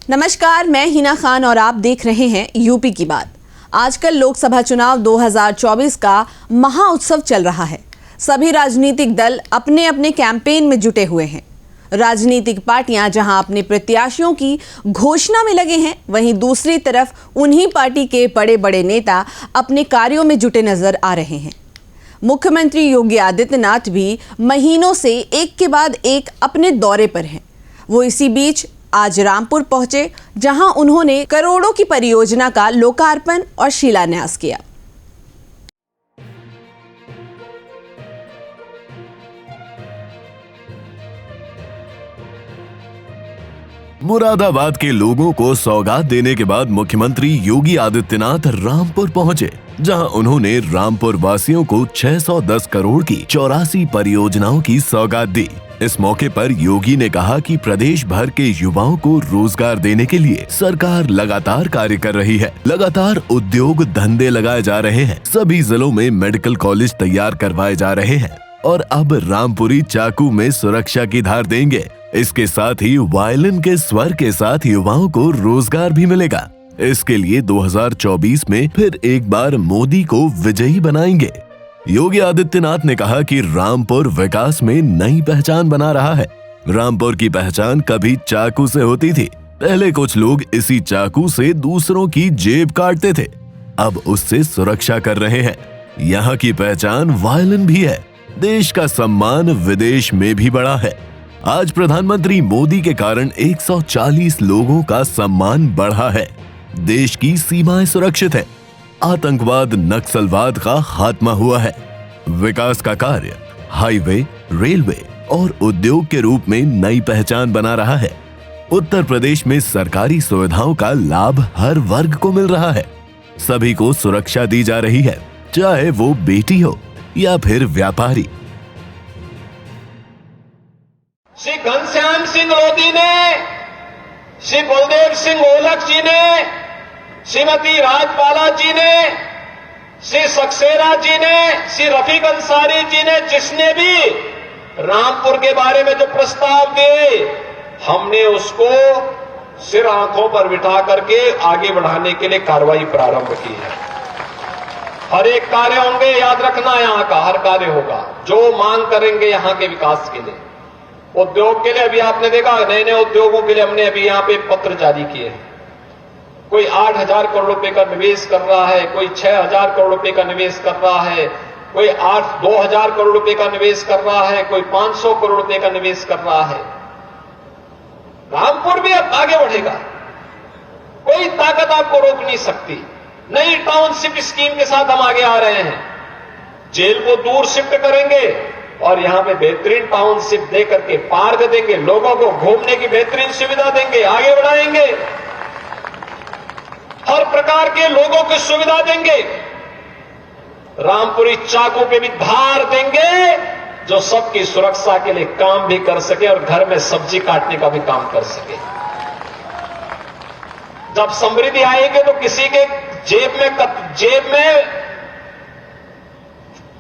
नमस्कार, मैं हिना खान और आप देख रहे हैं यूपी की बात। आजकल लोकसभा चुनाव 2024 का महाउत्सव चल रहा है। सभी राजनीतिक दल अपने अपने कैंपेन में जुटे हुए हैं। राजनीतिक पार्टियां जहां अपने प्रत्याशियों की घोषणा में लगे हैं, वहीं दूसरी तरफ उन्हीं पार्टी के बड़े बड़े नेता अपने कार्यों में जुटे नजर आ रहे हैं। मुख्यमंत्री योगी आदित्यनाथ भी महीनों से एक के बाद एक अपने दौरे पर हैं। वो इसी बीच आज रामपुर पहुंचे, जहां उन्होंने करोड़ों की परियोजना का लोकार्पण और शिलान्यास किया। मुरादाबाद के लोगों को सौगात देने के बाद मुख्यमंत्री योगी आदित्यनाथ रामपुर पहुंचे, जहां उन्होंने रामपुर वासियों को 610 करोड़ की 84 परियोजनाओं की सौगात दी। इस मौके पर योगी ने कहा कि प्रदेश भर के युवाओं को रोजगार देने के लिए सरकार लगातार कार्य कर रही है। लगातार उद्योग धंधे लगाए जा रहे हैं। सभी जिलों में मेडिकल कॉलेज तैयार करवाए जा रहे हैं और अब रामपुरी चाकू में सुरक्षा की धार देंगे। इसके साथ ही वायलिन के स्वर के साथ युवाओं को रोजगार भी मिलेगा। इसके लिए 2024 में फिर एक बार मोदी को विजयी बनाएंगे। योगी आदित्यनाथ ने कहा कि रामपुर विकास में नई पहचान बना रहा है। रामपुर की पहचान कभी चाकू से होती थी। पहले कुछ लोग इसी चाकू से दूसरों की जेब काटते थे, अब उससे सुरक्षा कर रहे हैं। यहाँ की पहचान वायलिन भी है। देश का सम्मान विदेश में भी बढ़ा है। आज प्रधानमंत्री मोदी के कारण 140 लोगों का सम्मान बढ़ा है। देश की सीमाएं सुरक्षित है। आतंकवाद, नक्सलवाद का खात्मा हुआ है। विकास का कार्य हाईवे, रेलवे और उद्योग के रूप में नई पहचान बना रहा है। उत्तर प्रदेश में सरकारी सुविधाओं का लाभ हर वर्ग को मिल रहा है। सभी को सुरक्षा दी जा रही है, चाहे वो बेटी हो या फिर व्यापारी। श्री घनश्याम सिंह लोधी ने, श्री बलदेव सिंह ओलख जी ने, श्रीमती राजबाला जी ने, श्री सक्सेना जी ने, श्री रफीक अंसारी जी ने, जिसने भी रामपुर के बारे में जो प्रस्ताव दिए, हमने उसको सिर आंखों पर बिठा करके आगे बढ़ाने के लिए कार्रवाई प्रारंभ की है। हर एक कार्य होंगे, याद रखना, यहां का हर कार्य होगा जो मांग करेंगे यहां के विकास के लिए। उद्योग के लिए अभी आपने देखा, नए नए उद्योगों के लिए हमने अभी यहां पे पत्र जारी किए हैं। कोई 8,000 करोड़ रुपए का निवेश कर रहा है, कोई 6,000 करोड़ रुपए का निवेश कर रहा है, कोई 2,000 करोड़ रुपए का निवेश कर रहा है, कोई 500 करोड़ रुपए का निवेश कर रहा है। रामपुर भी अब आगे बढ़ेगा। कोई ताकत आपको रोक नहीं सकती। नई टाउनशिप स्कीम के साथ हम आगे आ रहे हैं। जेल को दूर शिफ्ट करेंगे और यहां पे बेहतरीन टाउनशिप दे करके पार्क देंगे, लोगों को घूमने की बेहतरीन सुविधा देंगे, आगे बढ़ाएंगे, हर प्रकार के लोगों की सुविधा देंगे। रामपुरी चाकू पे भी धार देंगे जो सबकी सुरक्षा के लिए काम भी कर सके और घर में सब्जी काटने का भी काम कर सके। जब समृद्धि आएगी तो किसी के जेब में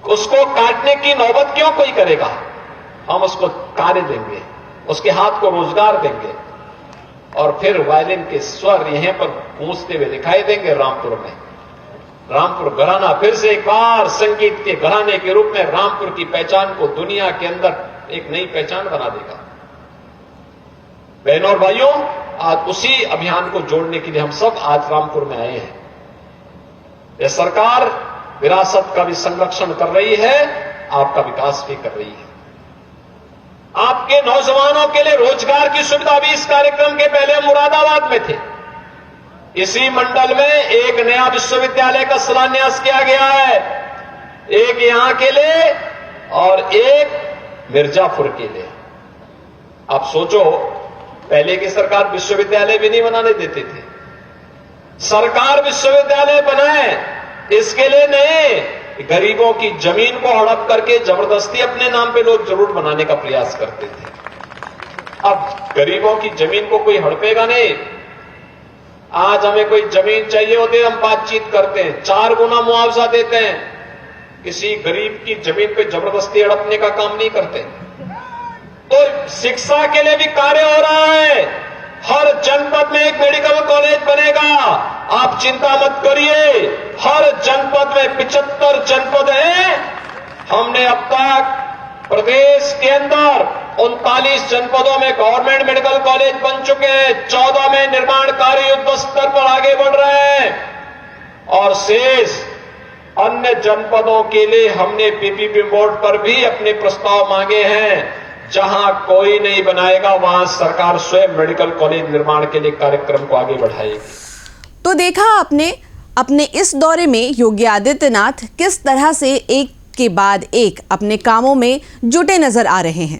उसको काटने की नौबत क्यों कोई करेगा। हम उसको कार्य देंगे, उसके हाथ को रोजगार देंगे और फिर वायलिन के स्वर यहीं पर गूंजते हुए दिखाई देंगे रामपुर में। रामपुर घराना फिर से एक बार संगीत के घराने के रूप में रामपुर की पहचान को दुनिया के अंदर एक नई पहचान बना देगा। बहनों और भाइयों, आज उसी अभियान को जोड़ने के लिए हम सब आज रामपुर में आए हैं। यह सरकार विरासत का भी संरक्षण कर रही है, आपका विकास भी कर रही है। आपके नौजवानों के लिए रोजगार की सुविधा भी इस कार्यक्रम के पहले मुरादाबाद में थे। इसी मंडल में एक नया विश्वविद्यालय का शिलान्यास किया गया है, एक यहां के लिए और एक मिर्जापुर के लिए। आप सोचो, पहले की सरकार विश्वविद्यालय भी नहीं बनाने देती थी। सरकार विश्वविद्यालय बनाए, इसके लिए नहीं, गरीबों की जमीन को हड़प करके जबरदस्ती अपने नाम पे लोग जरूर बनाने का प्रयास करते थे। अब गरीबों की जमीन को कोई हड़पेगा नहीं। आज हमें कोई जमीन चाहिए होती है, हम बातचीत करते हैं, 4 गुना मुआवजा देते हैं। किसी गरीब की जमीन पे जबरदस्ती हड़पने का काम नहीं करते। तो शिक्षा के लिए भी कार्य हो रहा है, हर जनपद में एक मेडिकल कॉलेज बनेगा। आप चिंता मत करिए, हर जनपद में 75 जनपद हैं। हमने अब तक प्रदेश के अंदर 39 जनपदों में गवर्नमेंट मेडिकल कॉलेज बन चुके हैं, 14 में निर्माण कार्य युद्ध स्तर पर आगे बढ़ रहे हैं और शेष अन्य जनपदों के लिए हमने पीपीपी बोर्ड पर भी अपने प्रस्ताव मांगे हैं। जहां कोई नहीं बनाएगा वहां सरकार स्वयं मेडिकल कॉलेज निर्माण के लिए कार्यक्रम को आगे बढ़ाएगी। तो देखा आपने, अपने इस दौरे में योगी आदित्यनाथ किस तरह से एक के बाद एक अपने कामों में जुटे नजर आ रहे हैं।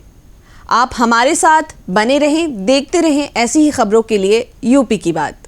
आप हमारे साथ बने रहें, देखते रहें ऐसी ही खबरों के लिए यूपी की बात।